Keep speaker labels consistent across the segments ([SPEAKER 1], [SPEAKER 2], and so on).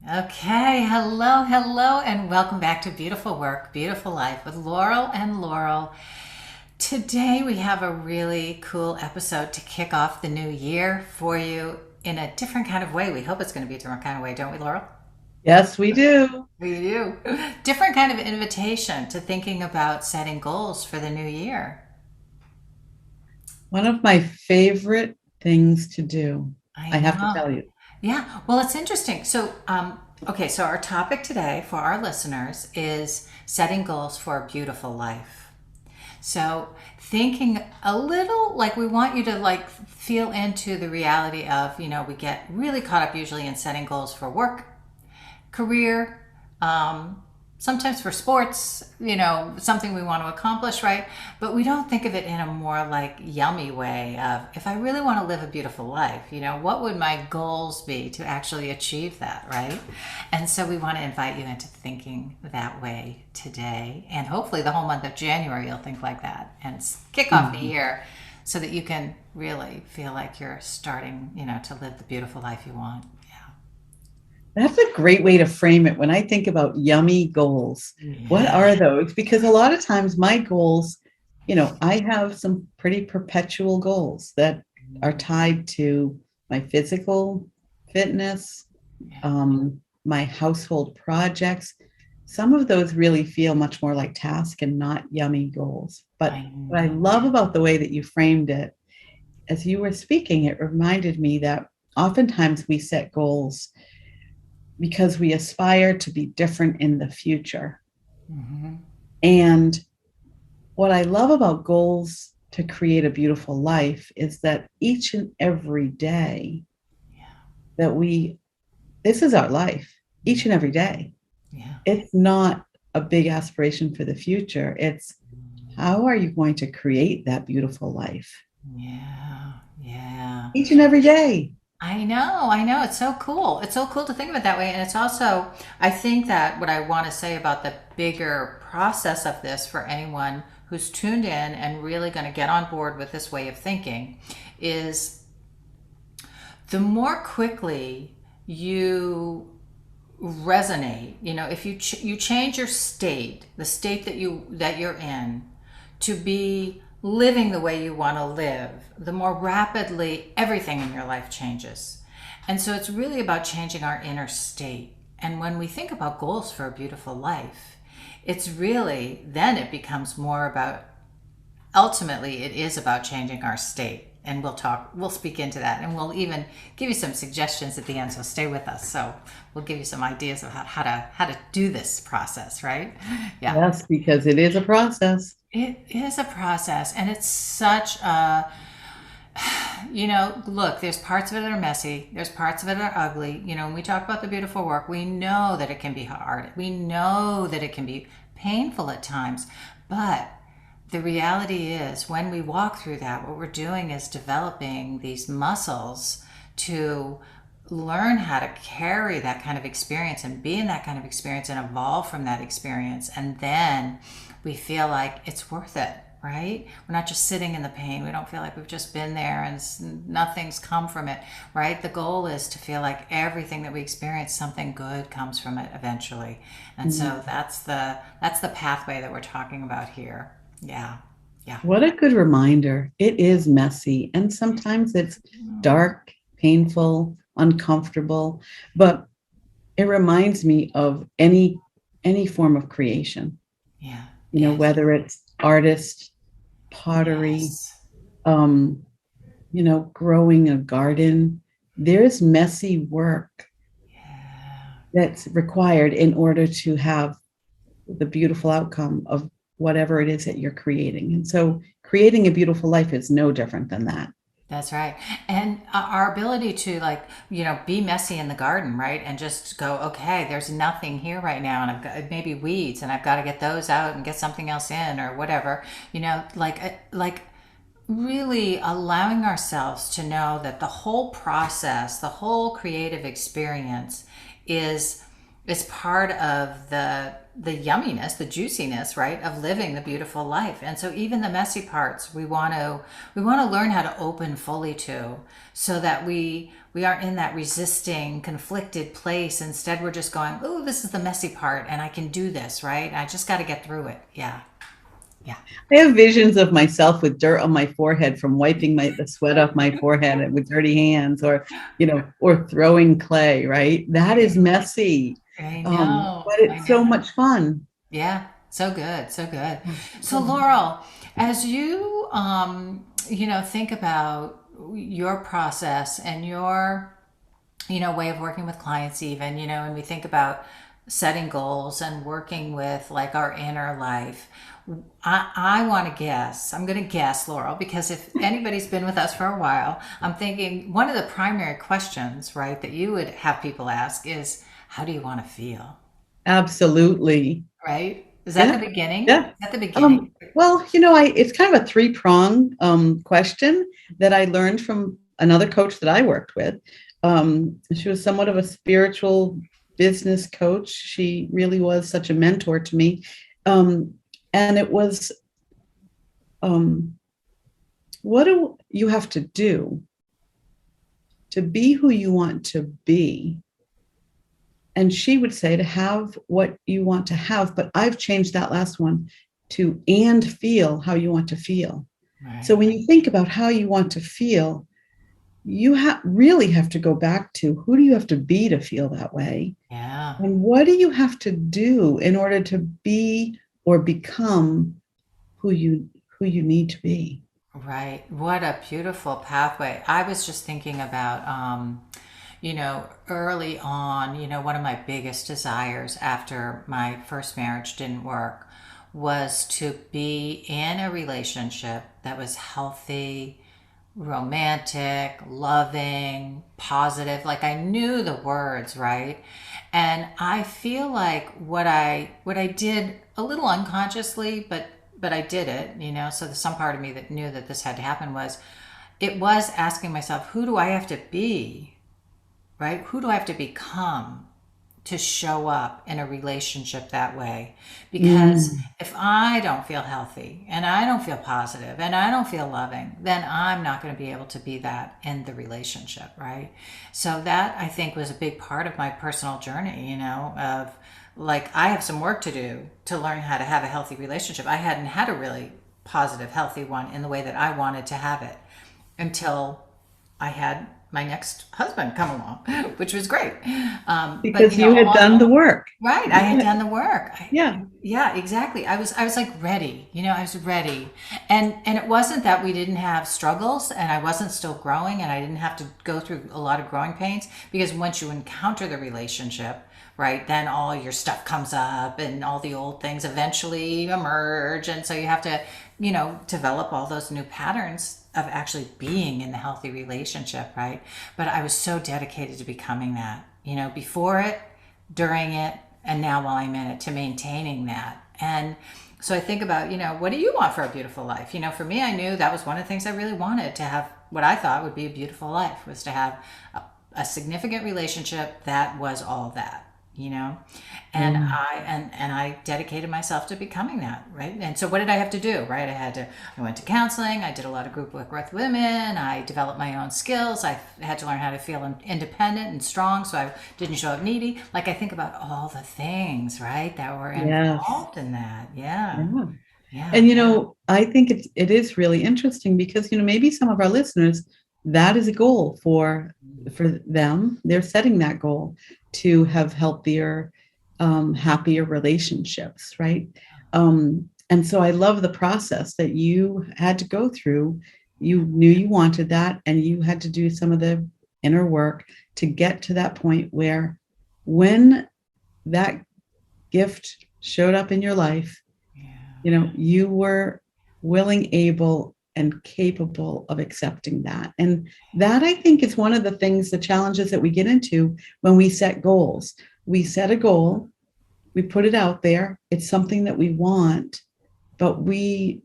[SPEAKER 1] Okay, hello, hello, and welcome back to Beautiful Work, Beautiful Life with Laurel and Laurel. Today we have a really cool episode to kick off the new year for you in a different kind of way. We hope it's going to be a different kind of way, don't we, Laurel?
[SPEAKER 2] Yes, we do.
[SPEAKER 1] We do. Different kind of invitation to thinking about setting goals for the new year.
[SPEAKER 2] One of my favorite things to do,
[SPEAKER 1] I
[SPEAKER 2] I have to
[SPEAKER 1] know.
[SPEAKER 2] tell you.
[SPEAKER 1] Yeah, well, it's interesting. Okay, so our topic today for our listeners is setting goals for a beautiful life. So, thinking a little like we want you to like feel into the reality of, we get really caught up usually in setting goals for work, career, sometimes for sports, something we want to accomplish, right? But we don't think of it in a more like yummy way of if I really want to live a beautiful life, what would my goals be to actually achieve that, right? And so we want to invite you into thinking that way today. And hopefully the whole month of January you'll think like that and kick off the
[SPEAKER 2] Mhm.
[SPEAKER 1] year so that you can really feel like you're starting, to live the beautiful life you want.
[SPEAKER 2] That's a great way to frame it. When I think about yummy goals, what
[SPEAKER 1] Yeah.
[SPEAKER 2] are those? Because a lot of times my goals, I have some pretty perpetual goals that are tied to my physical fitness,
[SPEAKER 1] Yeah.
[SPEAKER 2] my household projects. Some of those really feel much more like task and not yummy goals. But
[SPEAKER 1] I
[SPEAKER 2] what I
[SPEAKER 1] know.
[SPEAKER 2] love about the way that you framed it, as you were speaking, it reminded me that oftentimes we set goals because we aspire to be different in the future.
[SPEAKER 1] Hmm.
[SPEAKER 2] And what I love about goals to create a beautiful life is that each and every day
[SPEAKER 1] Yeah.
[SPEAKER 2] that this is our life, each
[SPEAKER 1] Yeah.
[SPEAKER 2] and every day.
[SPEAKER 1] Yeah.
[SPEAKER 2] It's not a big aspiration for the future. It's how are you going to create that beautiful life
[SPEAKER 1] Yeah. Yeah.
[SPEAKER 2] each and every day?
[SPEAKER 1] I know. I know. It's so cool. It's so cool to think of it that way. And it's also, I think that what I want to say about the bigger process of this for anyone who's tuned in and really going to get on board with this way of thinking is the more quickly you resonate, if you change your state, the state that you're in, to be living the way you want to live, the more rapidly everything in your life changes. And so it's really about changing our inner state. And when we think about goals for a beautiful life, it's really then it becomes more about, ultimately it is about changing our state, and we'll speak into that, and we'll even give you some suggestions at the end, so stay with us. So we'll give you some ideas of how to do this process, right? Yeah.
[SPEAKER 2] Yes, because it is a process.
[SPEAKER 1] It is a process, and it's such a, look, there's parts of it that are messy, there's parts of it that are ugly. When we talk about the beautiful work, we know that it can be hard, we know that it can be painful at times, but the reality is when we walk through that, what we're doing is developing these muscles to learn how to carry that kind of experience and be in that kind of experience and evolve from that experience. And then we feel like it's worth it, right? We're not just sitting in the pain. We don't feel like we've just been there and nothing's come from it, right? The goal is to feel like everything that we experience, something good comes from it eventually. And
[SPEAKER 2] Mm.
[SPEAKER 1] so that's the pathway that we're talking about here. Yeah. Yeah.
[SPEAKER 2] What a good reminder. It is messy and sometimes it's dark, painful, uncomfortable, but it reminds me of any form of creation,
[SPEAKER 1] Yeah. Yes.
[SPEAKER 2] whether it's artist, pottery,
[SPEAKER 1] Yes.
[SPEAKER 2] um, growing a garden. There's messy work
[SPEAKER 1] Yeah.
[SPEAKER 2] that's required in order to have the beautiful outcome of whatever it is that you're creating. And so creating a beautiful life is no different than that.
[SPEAKER 1] That's right. And our ability to like, be messy in the garden, right? And just go, okay, there's nothing here right now. And I've got maybe weeds and I've got to get those out and get something else in or whatever, like really allowing ourselves to know that the whole process, the whole creative experience is part of yumminess, the juiciness, right, of living the beautiful life. And so even the messy parts, we want to learn how to open fully to, so that we aren't in that resisting, conflicted place. Instead, we're just going, oh, this is the messy part, and I can do this, right? I just got to get through it. Yeah, yeah.
[SPEAKER 2] I have visions of myself with dirt on my forehead from wiping the sweat off my forehead with dirty hands, or throwing clay, right? That is messy.
[SPEAKER 1] I know.
[SPEAKER 2] But
[SPEAKER 1] I
[SPEAKER 2] it's so
[SPEAKER 1] know.
[SPEAKER 2] much fun.
[SPEAKER 1] Yeah, so good, so good. So Laurel, as you think about your process and your way of working with clients, even and we think about setting goals and working with like our inner life. I want to guess, I'm going to guess, Laurel, because if anybody's been with us for a while, I'm thinking one of the primary questions, right, that you would have people ask is, how do you want to feel?
[SPEAKER 2] Absolutely.
[SPEAKER 1] Right? Is that the
[SPEAKER 2] Yeah.
[SPEAKER 1] beginning?
[SPEAKER 2] Yeah.
[SPEAKER 1] Is that the beginning?
[SPEAKER 2] Well, it's kind of a three-prong question that I learned from another coach that I worked with. She was somewhat of a spiritual business coach. She really was such a mentor to me. And it was, um, what do you have to do to be who you want to be? And she would say to have what you want to have, but I've changed that last one to and feel how you want to feel. So
[SPEAKER 1] Right.
[SPEAKER 2] when you think about how you want to feel, you really have to go back to who do you have to be to feel that way?
[SPEAKER 1] Yeah.
[SPEAKER 2] And what do you have to do in order to be or become who you need to be?
[SPEAKER 1] Right. What a beautiful pathway. I was just thinking about, early on, one of my biggest desires after my first marriage didn't work was to be in a relationship that was healthy, romantic, loving, positive. Like I knew the words, right? And I feel like what I did a little unconsciously, but I did it, so there's some part of me that knew that this had to happen, was asking myself, who do I have to be, right? Who do I have to become to show up in a relationship that way? Because
[SPEAKER 2] Mm,
[SPEAKER 1] if I don't feel healthy and I don't feel positive and I don't feel loving, then I'm not going to be able to be that in the relationship, right? So that I think was a big part of my personal journey, of like I have some work to do to learn how to have a healthy relationship. I hadn't had a really positive, healthy one in the way that I wanted to have it until I had my next husband come along, which was great. But
[SPEAKER 2] because you had done the work.
[SPEAKER 1] right, I had done the work.
[SPEAKER 2] Yeah.
[SPEAKER 1] Yeah, exactly. I was like ready. I was ready, and it wasn't that we didn't have struggles, and I wasn't still growing, and I didn't have to go through a lot of growing pains, because once you encounter the relationship, right, then all your stuff comes up, and all the old things eventually emerge, and so you have to, develop all those new patterns of actually being in the healthy relationship, right? But I was so dedicated to becoming that, before it, during it, and now while I'm in it, to maintaining that. And so I think about, what do you want for a beautiful life? For me, I knew that was one of the things I really wanted to have. What I thought would be a beautiful life was to have a significant relationship that was all that, and
[SPEAKER 2] Yeah.
[SPEAKER 1] I dedicated myself to becoming that, right? And so what did I have to do, right? I went to counseling, I did a lot of group work with women, I developed my own skills, I had to learn how to feel independent and strong so I didn't show up needy. Like I think about all the things, right, that were
[SPEAKER 2] Yes.
[SPEAKER 1] involved in that. Yeah.
[SPEAKER 2] Yeah.
[SPEAKER 1] Yeah.
[SPEAKER 2] And I think it is really interesting because maybe some of our listeners, that is a goal for them. They're setting that goal to have healthier, happier relationships, right? And so I love the process that you had to go through. You knew you wanted that, and you had to do some of the inner work to get to that point where, when that gift showed up in your life,
[SPEAKER 1] Yeah.
[SPEAKER 2] you were willing, able, and capable of accepting that. And that, I think, is one of the things, the challenges that we get into when we set goals. We set a goal, we put it out there, it's something that we want, but we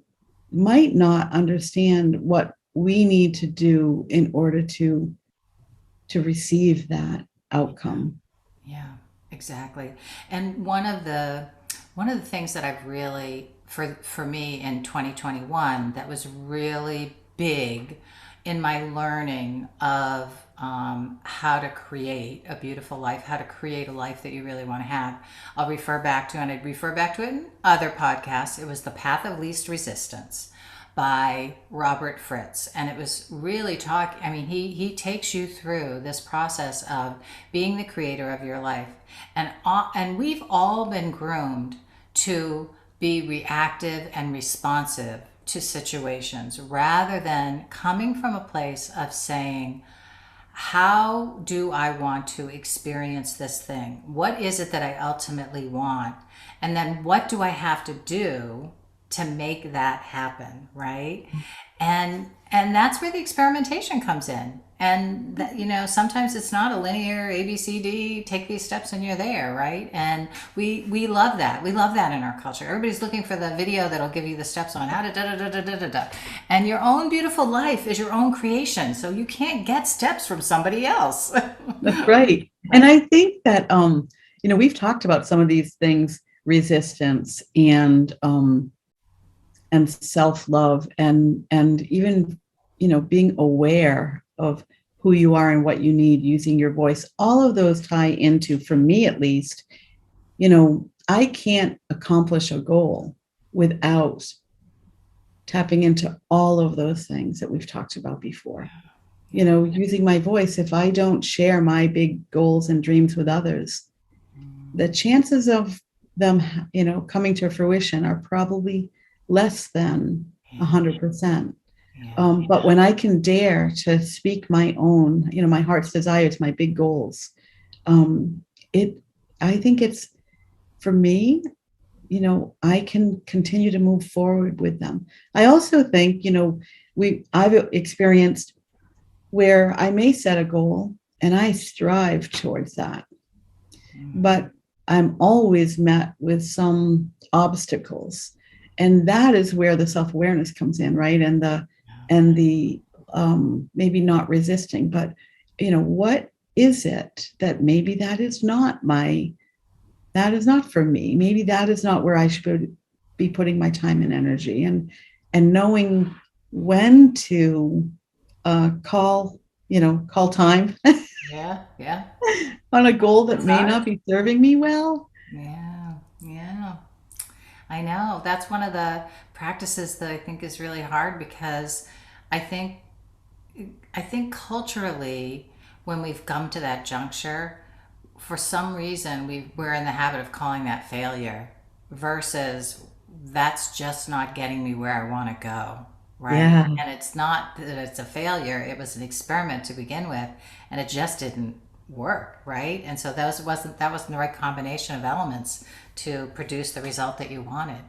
[SPEAKER 2] might not understand what we need to do in order to receive that
[SPEAKER 1] Yeah.
[SPEAKER 2] outcome.
[SPEAKER 1] Yeah, exactly. And one of the One of the things that I've really, for me in 2021, that was really big in my learning of how to create a beautiful life, how to create a life that you really want to have. I'll refer back to, and I'd refer back to it in other podcasts. It was The Path of Least Resistance by Robert Fritz. And it was really I mean, he takes you through this process of being the creator of your life. And we've all been groomed to be reactive and responsive to situations rather than coming from a place of saying, how do I want to experience this thing? What is it that I ultimately want? And then what do I have to do to make that happen, right? And that's where the experimentation comes in. And that, sometimes it's not a linear ABCD, take these steps and you're there, right? And we love that. We love that in our culture. Everybody's looking for the video that'll give you the steps on how to da da da da da da da. And your own beautiful life is your own creation, so you can't get steps from somebody else.
[SPEAKER 2] That's right. And I think that we've talked about some of these things, resistance and self-love and even being aware of who you are and what you need, using your voice. All of those tie into, for me at least, I can't accomplish a goal without tapping into all of those things that we've talked about before. Using my voice. If I don't share my big goals and dreams with others, the chances of them coming to fruition are probably less than 100%. But when I can dare to speak my own, my heart's desires, my big goals, I think it's, for me, I can continue to move forward with them. I also think, I've experienced where I may set a goal and I strive towards that, but I'm always met with some obstacles. And that is where the self-awareness comes in, right? And the maybe not resisting, but what is it that maybe that is not for me? Maybe that is not where I should be putting my time and energy, and knowing when to call time
[SPEAKER 1] Yeah.
[SPEAKER 2] on a goal that may not be serving me well.
[SPEAKER 1] Yeah. I know. That's one of the practices that I think is really hard, because I think culturally, when we've come to that juncture, for some reason we're in the habit of calling that failure, versus that's just not getting me where I want to go, right?
[SPEAKER 2] Yeah.
[SPEAKER 1] And it's not that it's a failure, it was an experiment to begin with, and it just didn't work, right? And so that wasn't the right combination of elements to produce the result that you wanted.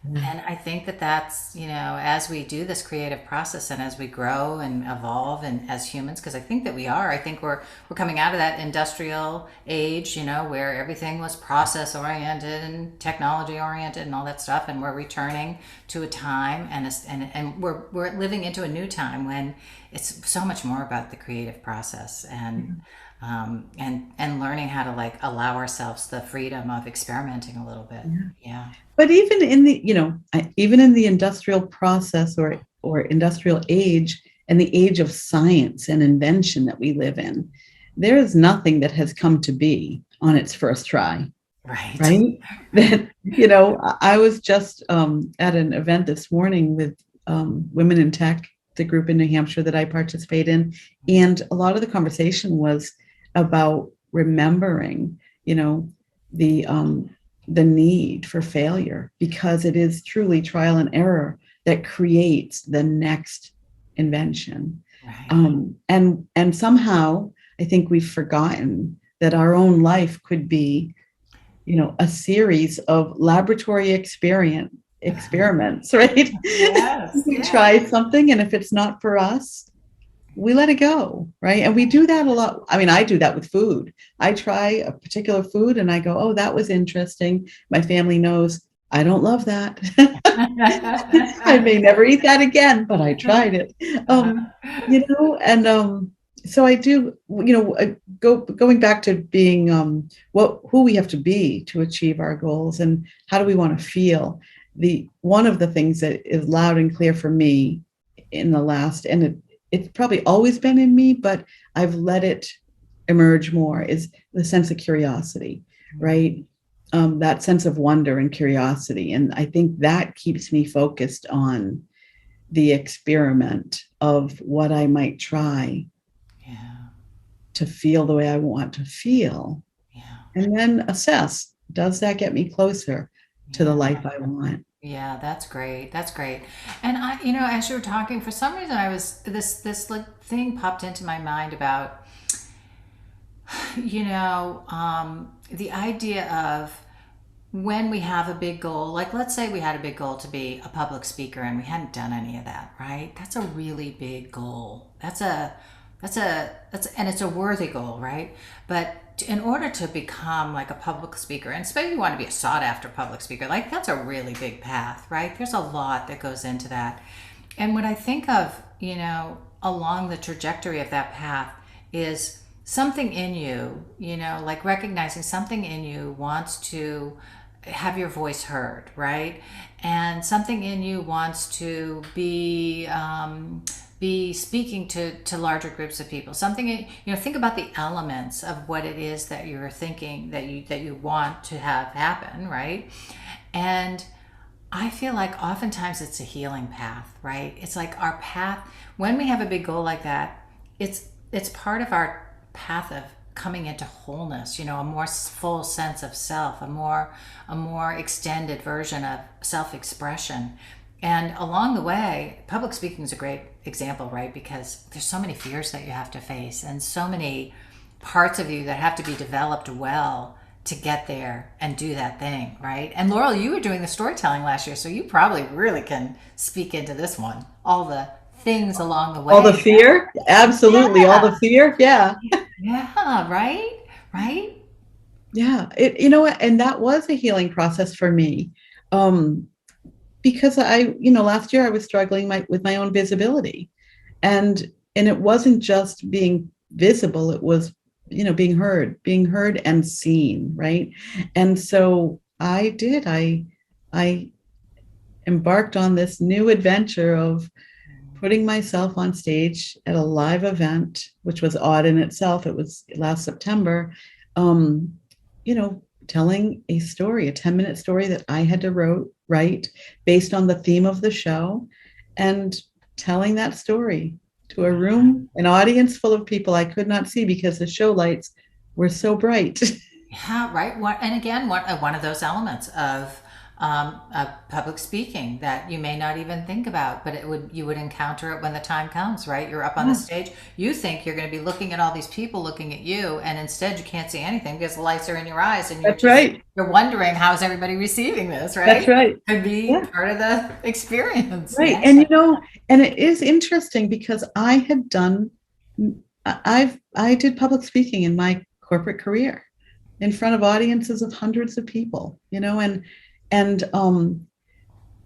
[SPEAKER 1] And I think that's, as we do this creative process and as we grow and evolve and as humans, because I think that I think we're coming out of that industrial age, where everything was process oriented and technology oriented and all that stuff. And we're returning to a time and we're living into a new time when it's so much more about the creative process and learning how to allow ourselves the freedom of experimenting a little bit. Yeah.
[SPEAKER 2] But even in the industrial process or industrial age and the age of science and invention that we live in, there is nothing that has come to be on its first try. Right. That, I was just at an event this morning with Women in Tech, the group in New Hampshire that I participate in. And a lot of the conversation was about remembering, the need for failure, because it is truly trial and error that creates the next invention.
[SPEAKER 1] Right.
[SPEAKER 2] And somehow I think we've forgotten that our own life could be, a series of laboratory experiments, right?
[SPEAKER 1] Yes.
[SPEAKER 2] We try something, and if it's not for us, we let it go, right? And we do that a lot. I mean, I do that with food. I try a particular food and I go, oh, that was interesting. My family knows I don't love that. I may never eat that again, but I tried it. So I do, going back to being who we have to be to achieve our goals and how do we want to feel. The one of the things that is loud and clear for me in the last, and it's probably always been in me, but I've let it emerge more, is the sense of curiosity, right? That sense of wonder and curiosity. And I think that keeps me focused on the experiment of what I might try
[SPEAKER 1] Yeah.
[SPEAKER 2] to feel the way I want to feel,
[SPEAKER 1] Yeah.
[SPEAKER 2] and then assess, does that get me closer to the
[SPEAKER 1] Yeah.
[SPEAKER 2] life I want?
[SPEAKER 1] Yeah, that's great. That's great. And I, as you were talking, for some reason, I was this like thing popped into my mind about, the idea of when we have a big goal, like let's say we had a big goal to be a public speaker and we hadn't done any of that, right? That's a really big goal. And it's a worthy goal, right? But in order to become like a public speaker, and especially if you want to be a sought after public speaker, like that's a really big path, right? There's a lot that goes into that. And what I think of, along the trajectory of that path is something in you, like recognizing something in you wants to have your voice heard, right? And something in you wants to be speaking to larger groups of people. Something, think about the elements of what it is that you're thinking that you want to have happen, right? And I feel like oftentimes it's a healing path, right? It's like our path when we have a big goal like that. It's part of our path of coming into wholeness. A more full sense of self, a more extended version of self-expression. And along the way, public speaking is a great example, right? Because there's so many fears that you have to face, and so many parts of you that have to be developed well to get there and do that thing, right? And Laurel, you were doing the storytelling last year, so you probably really can speak into this one. All the things along the
[SPEAKER 2] All the
[SPEAKER 1] way.
[SPEAKER 2] fear, absolutely, all
[SPEAKER 1] Yeah.
[SPEAKER 2] the fear, yeah.
[SPEAKER 1] Yeah, right? Right?
[SPEAKER 2] Yeah, you know what, and that was a healing process for me, um, because last year I was struggling with my own visibility, and it wasn't just being visible; it was, being heard and seen, right? And so I embarked on this new adventure of putting myself on stage at a live event, which was odd in itself. It was last September, um, telling a story, a 10-minute story that I had to write based on the theme of the show, and telling that story to a room, an audience full of people I could not see because the show lights were so bright.
[SPEAKER 1] Yeah, right. And again, one of those elements of public speaking that you may not even think about, but you would encounter it when the time comes, right? You're up on the
[SPEAKER 2] Yeah,
[SPEAKER 1] stage. You think you're going to be looking at all these people looking at you, and instead you can't see anything because the lights are in your eyes, and
[SPEAKER 2] that's right.
[SPEAKER 1] you're wondering how's everybody receiving this,
[SPEAKER 2] That's
[SPEAKER 1] right?
[SPEAKER 2] right.
[SPEAKER 1] Could be
[SPEAKER 2] Yeah.
[SPEAKER 1] part of the experience.
[SPEAKER 2] Right.
[SPEAKER 1] Yeah.
[SPEAKER 2] And it is interesting because I did public speaking in my corporate career in front of audiences of hundreds of people, and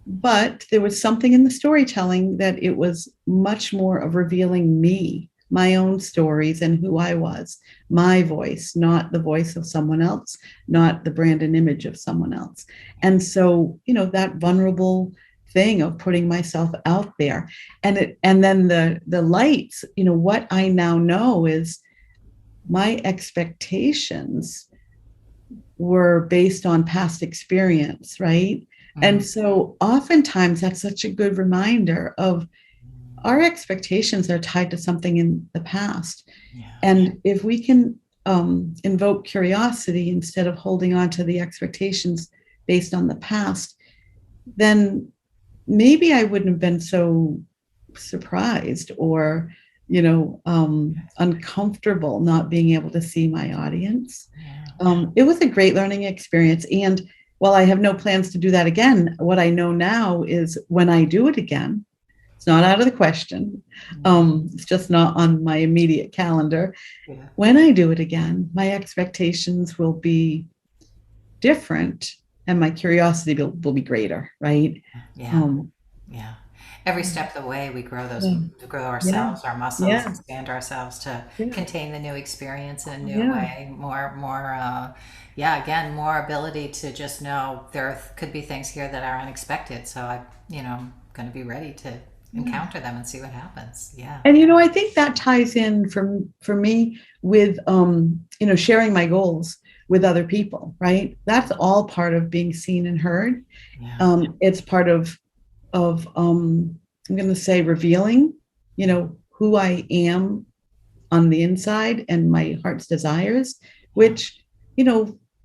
[SPEAKER 2] but there was something in the storytelling that it was much more of revealing me, my own stories and who I was, my voice, not the voice of someone else, not the brand and image of someone else. And so, that vulnerable thing of putting myself out there, and then the lights, what I now know is my expectations were based on past experience, right?
[SPEAKER 1] Mm,
[SPEAKER 2] And so oftentimes that's such a good reminder of our expectations are tied to something in the past.
[SPEAKER 1] yeah.
[SPEAKER 2] And if we can invoke curiosity instead of holding on to the expectations based on the past, then maybe I wouldn't have been so surprised or, uncomfortable not being able to see my audience.
[SPEAKER 1] Yeah.
[SPEAKER 2] It was a great learning experience. And while I have no plans to do that again, what I know now is when I do it again, it's not out of the question. It's just not on my immediate calendar.
[SPEAKER 1] Yeah.
[SPEAKER 2] When I do it again, my expectations will be different and my curiosity will be greater, right?
[SPEAKER 1] Yeah.
[SPEAKER 2] Um,
[SPEAKER 1] Yeah. every step of the way we grow those,
[SPEAKER 2] Yeah.
[SPEAKER 1] we grow
[SPEAKER 2] Yeah.
[SPEAKER 1] ourselves, our muscles,
[SPEAKER 2] Yeah.
[SPEAKER 1] expand ourselves to
[SPEAKER 2] Yeah.
[SPEAKER 1] contain the new experience in a new
[SPEAKER 2] Yeah.
[SPEAKER 1] way. Yeah, again, more ability to just know there could be things here that are unexpected. So I'm going to be ready to
[SPEAKER 2] Yeah.
[SPEAKER 1] encounter them and see what happens. Yeah.
[SPEAKER 2] And I think that ties in for me with sharing my goals with other people, right? That's all part of being seen and heard.
[SPEAKER 1] Yeah.
[SPEAKER 2] It's part of I'm going to say revealing, who I am on the inside and my heart's desires,
[SPEAKER 1] Yeah.
[SPEAKER 2] which,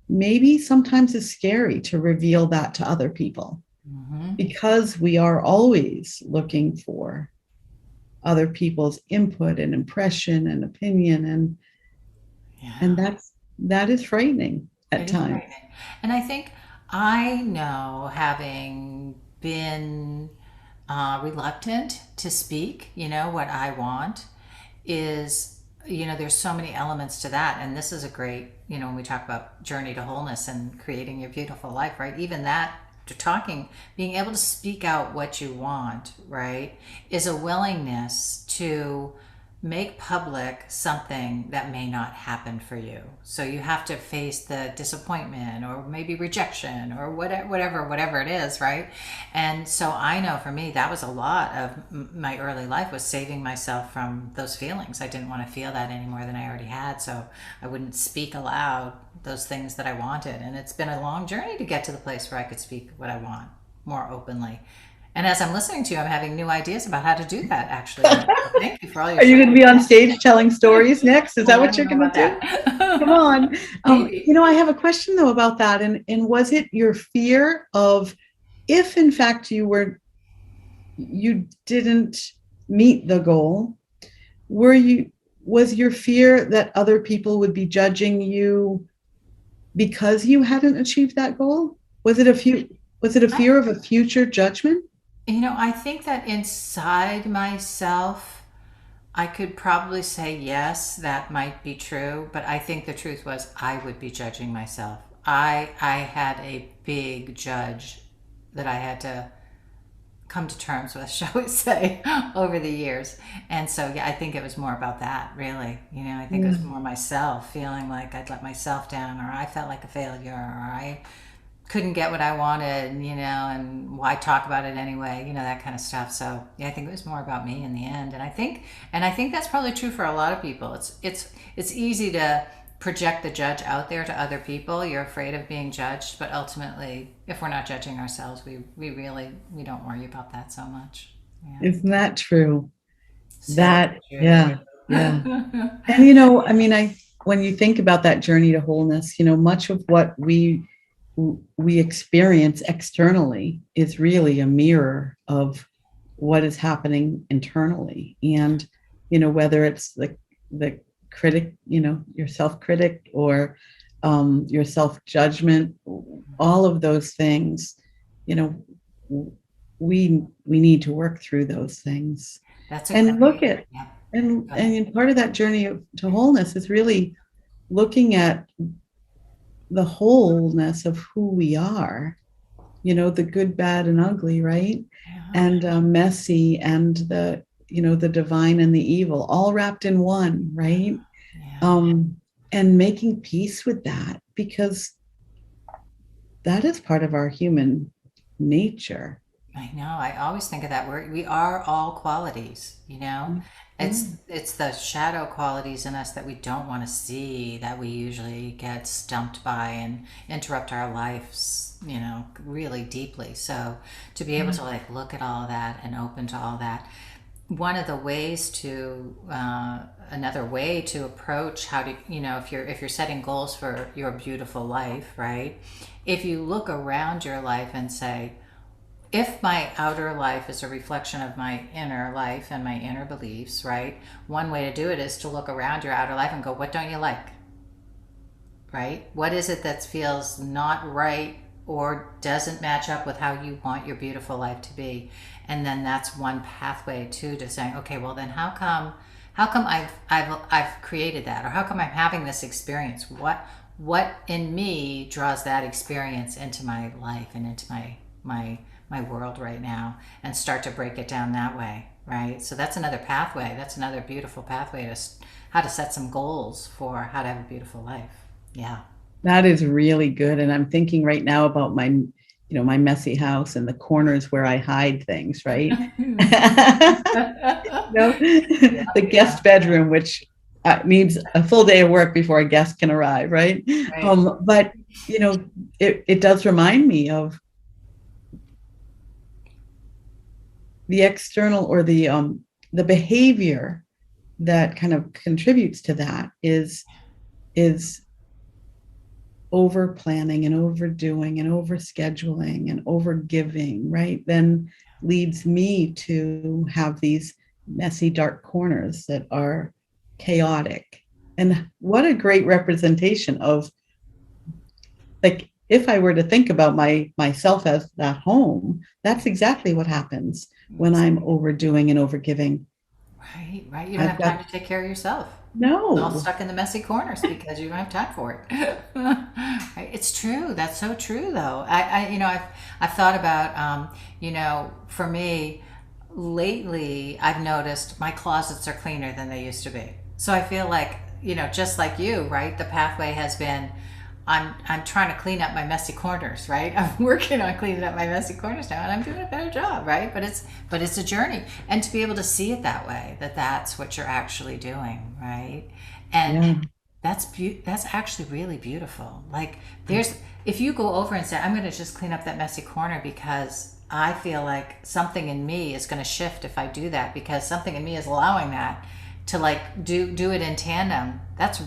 [SPEAKER 2] maybe sometimes is scary to reveal that to other people
[SPEAKER 1] Hmm.
[SPEAKER 2] because we are always looking for other people's input and impression and opinion, and
[SPEAKER 1] Yeah.
[SPEAKER 2] that is frightening at
[SPEAKER 1] It is
[SPEAKER 2] times.
[SPEAKER 1] frightening. And I think I know, having been reluctant to speak, what I want is, there's so many elements to that. And this is a great, when we talk about journey to wholeness and creating your beautiful life, right? Even that, to talking, being able to speak out what you want, right, is a willingness to make public something that may not happen for you. So you have to face the disappointment or maybe rejection or whatever it is, right? And so I know for me that was a lot of my early life, was saving myself from those feelings. I didn't want to feel that any more than I already had, so I wouldn't speak aloud those things that I wanted. And it's been a long journey to get to the place where I could speak what I want more openly. And as I'm listening to you, I'm having new ideas about how to do that, actually. So thank you for all your
[SPEAKER 2] Are you going to
[SPEAKER 1] sharing.
[SPEAKER 2] be on stage telling stories next? Is that
[SPEAKER 1] Well, I
[SPEAKER 2] what
[SPEAKER 1] don't
[SPEAKER 2] you're
[SPEAKER 1] know
[SPEAKER 2] going
[SPEAKER 1] about
[SPEAKER 2] to do? Come
[SPEAKER 1] that.
[SPEAKER 2] on.
[SPEAKER 1] Maybe.
[SPEAKER 2] I have a question though about that. And was it your fear of, if in fact you didn't meet the goal, was your fear that other people would be judging you because you hadn't achieved that goal? Was it a fear of a future judgment?
[SPEAKER 1] I think that inside myself, I could probably say yes, that might be true, but I think the truth was I would be judging myself. I had a big judge that I had to come to terms with, shall we say, over the years. And so, yeah, I think it was more about that, really. I think it
[SPEAKER 2] Yeah.
[SPEAKER 1] was more myself feeling like I'd let myself down, or I felt like a failure, or I couldn't get what I wanted, and why talk about it anyway, that kind of stuff. So yeah, I think it was more about me in the end. And I think that's probably true for a lot of people. It's easy to project the judge out there to other people. You're afraid of being judged, but ultimately, if we're not judging ourselves, we don't worry about that so much. Yeah.
[SPEAKER 2] Isn't that true?
[SPEAKER 1] So
[SPEAKER 2] That,
[SPEAKER 1] true.
[SPEAKER 2] yeah, yeah. And when you think about that journey to wholeness, much of what we experience externally is really a mirror of what is happening internally. And whether it's the critic, your self-critic, or your self-judgment, all of those things, you know, we need to work through those things
[SPEAKER 1] That's a
[SPEAKER 2] and look
[SPEAKER 1] great,
[SPEAKER 2] at
[SPEAKER 1] yeah.
[SPEAKER 2] and
[SPEAKER 1] Go ahead.
[SPEAKER 2] part of that journey to wholeness is really looking at the wholeness of who we are, the good, bad, and ugly, right?
[SPEAKER 1] Yeah.
[SPEAKER 2] And messy, and the divine and the evil, all wrapped in one, right?
[SPEAKER 1] Yeah.
[SPEAKER 2] um and making peace with that, because that is part of our human nature.
[SPEAKER 1] I know. I always think of that word. We are all qualities.
[SPEAKER 2] Yeah.
[SPEAKER 1] It's the shadow qualities in us that we don't want to see, that we usually get stumped by and interrupt our lives, really deeply. So to be able to like look at all that and open to all that, one of the ways to another way to approach how to, if you're setting goals for your beautiful life, right? If you look around your life and say, if my outer life is a reflection of my inner life and my inner beliefs, right? One way to do it is to look around your outer life and go, what don't you like? Right? What is it that feels not right or doesn't match up with how you want your beautiful life to be? And then that's one pathway too, to saying, okay, well then how come I've created that, or how come I'm having this experience? What in me draws that experience into my life and into my my world right now, and start to break it down that way, right? So that's another pathway. That's another beautiful pathway to how to set some goals for how to have a beautiful life. Yeah.
[SPEAKER 2] That is really good. And I'm thinking right now about my messy house and the corners where I hide things, right?
[SPEAKER 1] Yeah,
[SPEAKER 2] The
[SPEAKER 1] yeah,
[SPEAKER 2] guest bedroom, which needs a full day of work before a guest can arrive, right?
[SPEAKER 1] right.
[SPEAKER 2] But it does remind me of the external, or the behavior that kind of contributes to that is over planning and overdoing and over scheduling and over giving, right? Then leads me to have these messy, dark corners that are chaotic. And what a great representation of, like, if I were to think about myself as that home, that's exactly what happens when I'm overdoing and overgiving.
[SPEAKER 1] Right, right. You don't
[SPEAKER 2] I've
[SPEAKER 1] have time
[SPEAKER 2] got
[SPEAKER 1] to take care of yourself. All
[SPEAKER 2] no.
[SPEAKER 1] stuck in the messy corners because you don't have time for it. Right? It's true. That's so true, though. I've thought about, for me, lately, I've noticed my closets are cleaner than they used to be. So I feel like, just like you, right? The pathway has been, I'm trying to clean up my messy corners, right? I'm working on cleaning up my messy corners now, and I'm doing a better job, right? But it's a journey, and to be able to see it that way, that's what you're actually doing, right? And
[SPEAKER 2] Yeah.
[SPEAKER 1] that's actually really beautiful. Like, if you go over and say, I'm going to just clean up that messy corner because I feel like something in me is going to shift if I do that, because something in me is allowing that to, like, do it in tandem. That's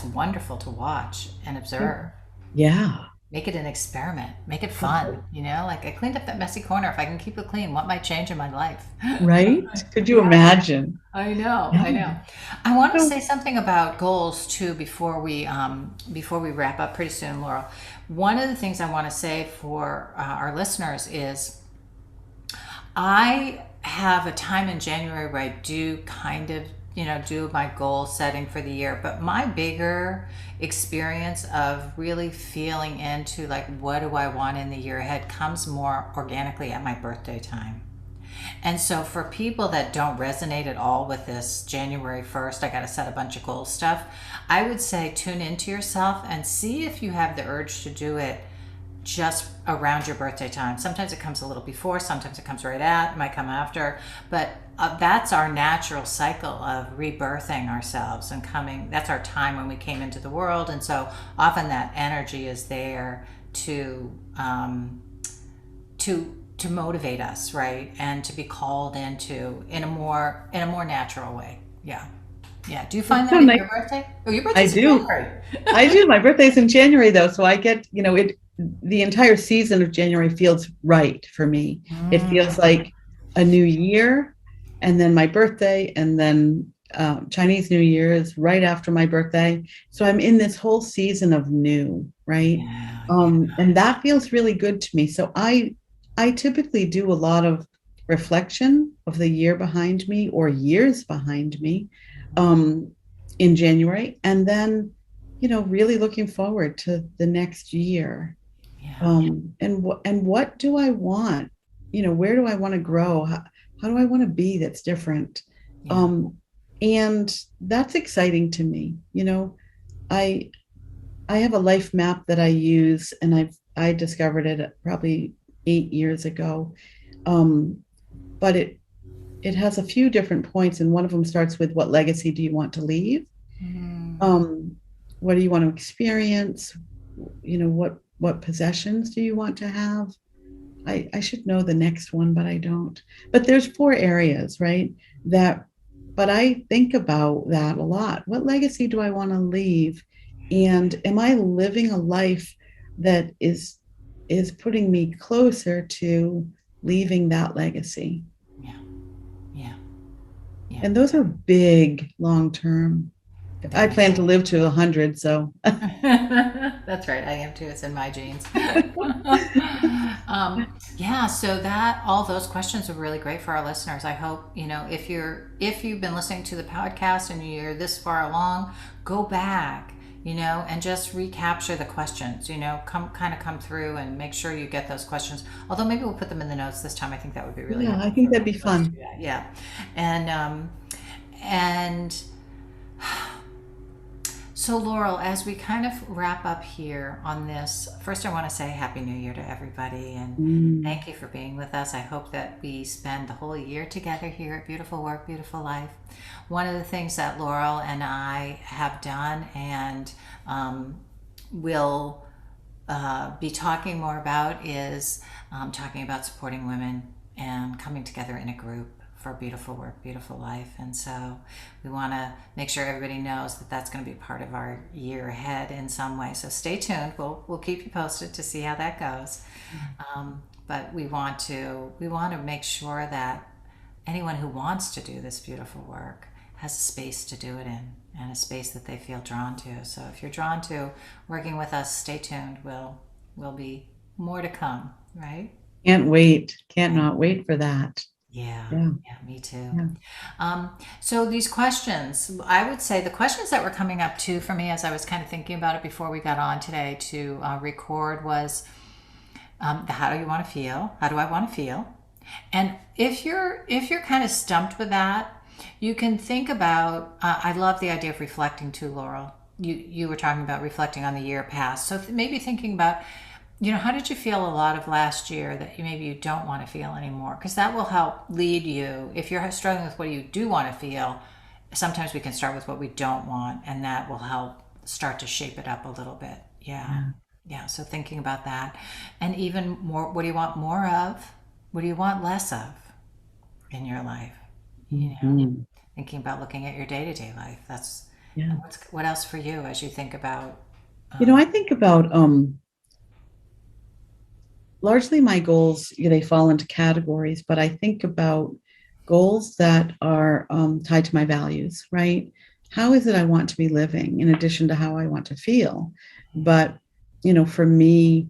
[SPEAKER 1] wonderful to watch and observe.
[SPEAKER 2] Yeah.
[SPEAKER 1] Make it an experiment. Make it fun. Like, I cleaned up that messy corner. If I can keep it clean, what might change in my life?
[SPEAKER 2] Right? Could you
[SPEAKER 1] Yeah,
[SPEAKER 2] imagine?
[SPEAKER 1] I know.
[SPEAKER 2] Yeah.
[SPEAKER 1] I know. I want to
[SPEAKER 2] So,
[SPEAKER 1] say something about goals too before we wrap up pretty soon, Laurel. One of the things I want to say for our listeners is I have a time in January where I do kind of, do my goal setting for the year. But my bigger experience of really feeling into, like, what do I want in the year ahead comes more organically at my birthday time. And so for people that don't resonate at all with this January 1st, I got to set a bunch of goals stuff, I would say tune into yourself and see if you have the urge to do it just around your birthday time. Sometimes it comes a little before, sometimes it comes right at, it might come after, but that's our natural cycle of rebirthing ourselves and coming. That's our time when we came into the world, and so often that energy is there to to motivate us, right, and to be called into in a more natural way. Yeah, yeah. Do you find
[SPEAKER 2] so
[SPEAKER 1] that at
[SPEAKER 2] nice.
[SPEAKER 1] your birthday? Oh, your
[SPEAKER 2] I
[SPEAKER 1] birthday's in
[SPEAKER 2] do.
[SPEAKER 1] January.
[SPEAKER 2] I do. My birthday's in January though, so I get, the entire season of January feels right for me. It feels
[SPEAKER 1] Mm,
[SPEAKER 2] like a new year, and then my birthday, and then Chinese New Year is right after my birthday. So I'm in this whole season of new, right?
[SPEAKER 1] yeah, yeah.
[SPEAKER 2] And that feels really good to me. So I typically do a lot of reflection of the year behind me or years behind me, um, in January, and then really looking forward to the next year.
[SPEAKER 1] Yeah,
[SPEAKER 2] And what do I want? Where do I want to grow? How do I want to be that's different?
[SPEAKER 1] yeah.
[SPEAKER 2] Um, and that's exciting to me. I I have a life map that I use, and I discovered it probably 8 years ago. Um, but it has a few different points, and one of them starts with, what legacy do you want to leave?
[SPEAKER 1] Mm,
[SPEAKER 2] Um, what do you want to experience? What possessions do you want to have? I should know the next one, but I don't. But there's 4 areas, right? That, but I think about that a lot. What legacy do I want to leave? And am I living a life that is putting me closer to leaving that legacy?
[SPEAKER 1] yeah, yeah, yeah.
[SPEAKER 2] And those are big, long term. I
[SPEAKER 1] Very.
[SPEAKER 2] plan to live to 100, so
[SPEAKER 1] That's right. I am too. It's in my genes. Yeah. So that all those questions are really great for our listeners. I hope if you've been listening to the podcast and you're this far along, go back. and just recapture the questions, come through and make sure you get those questions. Although maybe we'll put them in the notes this time. I think that would be really
[SPEAKER 2] Yeah, I
[SPEAKER 1] helpful
[SPEAKER 2] think
[SPEAKER 1] for
[SPEAKER 2] that'd
[SPEAKER 1] both
[SPEAKER 2] be
[SPEAKER 1] of us to do
[SPEAKER 2] fun.
[SPEAKER 1] that. Yeah. And, and so, Laurel, as we kind of wrap up here on this, first I want to say Happy New Year to everybody and
[SPEAKER 2] Mm.
[SPEAKER 1] thank you for being with us. I hope that we spend the whole year together here at Beautiful Work, Beautiful Life. One of the things that Laurel and I have done and will be talking more about is talking about supporting women and coming together in a group for beautiful work, beautiful life. And so we want to make sure everybody knows that that's going to be part of our year ahead in some way. So stay tuned. We'll keep you posted to see how that goes. But we want to make sure that anyone who wants to do this beautiful work has a space to do it in and a space that they feel drawn to. So if you're drawn to working with us, stay tuned. Will be more to come, right?
[SPEAKER 2] Can't wait. Can't not wait for that.
[SPEAKER 1] Yeah,
[SPEAKER 2] Yeah.
[SPEAKER 1] yeah, me too.
[SPEAKER 2] Yeah.
[SPEAKER 1] So these questions, I would say the questions that were coming up too for me as I was kind of thinking about it before we got on today to record was how do you want to feel? How do I want to feel? And if you're kind of stumped with that, you can think about. I love the idea of reflecting too, Laurel. You were talking about reflecting on the year past, so maybe thinking about, how did you feel a lot of last year that maybe you don't want to feel anymore? Because that will help lead you. If you're struggling with what you do want to feel, sometimes we can start with what we don't want, and that will help start to shape it up a little bit. Yeah.
[SPEAKER 2] Yeah.
[SPEAKER 1] Yeah. So thinking about that. And even more, what do you want more of? What do you want less of in your life? You know,
[SPEAKER 2] Mhm.
[SPEAKER 1] thinking about looking at your day to day life.
[SPEAKER 2] Yeah.
[SPEAKER 1] And what else for you as you think about,
[SPEAKER 2] I think about largely my goals, they fall into categories, but I think about goals that are tied to my values, right? How is it I want to be living in addition to how I want to feel? But, for me,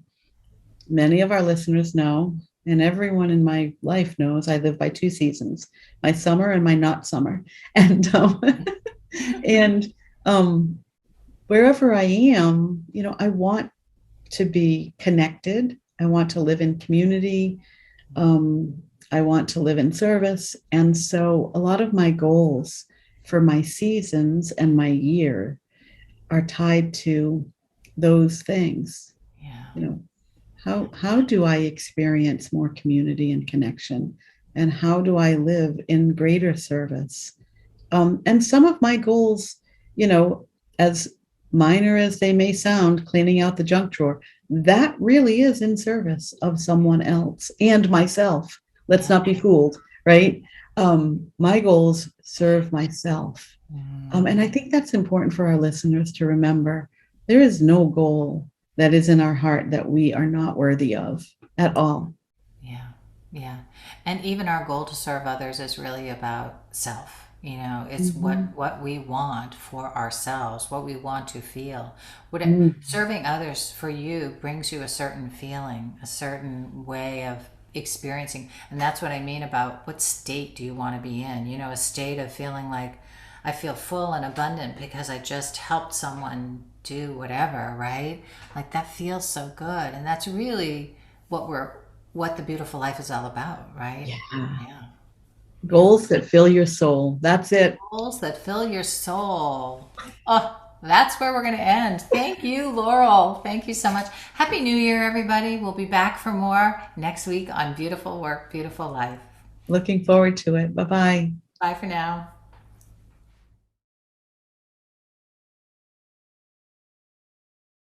[SPEAKER 2] many of our listeners know, and everyone in my life knows, I live by two seasons, my summer and my not summer. And, and, um, wherever I am, I want to be connected. I want to live in community. Um, I want to live in service. And so a lot of my goals for my seasons and my year are tied to those things.
[SPEAKER 1] yeah,
[SPEAKER 2] You know, how do I experience more community and connection? And how do I live in greater service? And some of my goals, you know, as minor as they may sound, cleaning out the junk drawer, that really is in service of someone else and myself. Let's
[SPEAKER 1] yeah.
[SPEAKER 2] not be fooled, right? My goals serve myself. And I think that's important for our listeners to remember. There is no goal that is in our heart that we are not worthy of at all.
[SPEAKER 1] Yeah, yeah. And even our goal to serve others is really about self. It's
[SPEAKER 2] Mhm.
[SPEAKER 1] what we want for ourselves, what we want to feel.
[SPEAKER 2] Mm.
[SPEAKER 1] Serving others for you brings you a certain feeling, a certain way of experiencing. And that's what I mean about what state do you want to be in? A state of feeling like I feel full and abundant because I just helped someone do whatever, right? Like that feels so good. And that's really what the beautiful life is all about, right?
[SPEAKER 2] Yeah.
[SPEAKER 1] Yeah. Yeah.
[SPEAKER 2] Goals that fill your soul. That's it.
[SPEAKER 1] Goals that fill your soul. Oh, that's where we're going to end. Thank you, Laurel. Thank you so much. Happy New Year, everybody. We'll be back for more next week on Beautiful Work, Beautiful Life.
[SPEAKER 2] Looking forward to it. Bye bye.
[SPEAKER 1] Bye for now.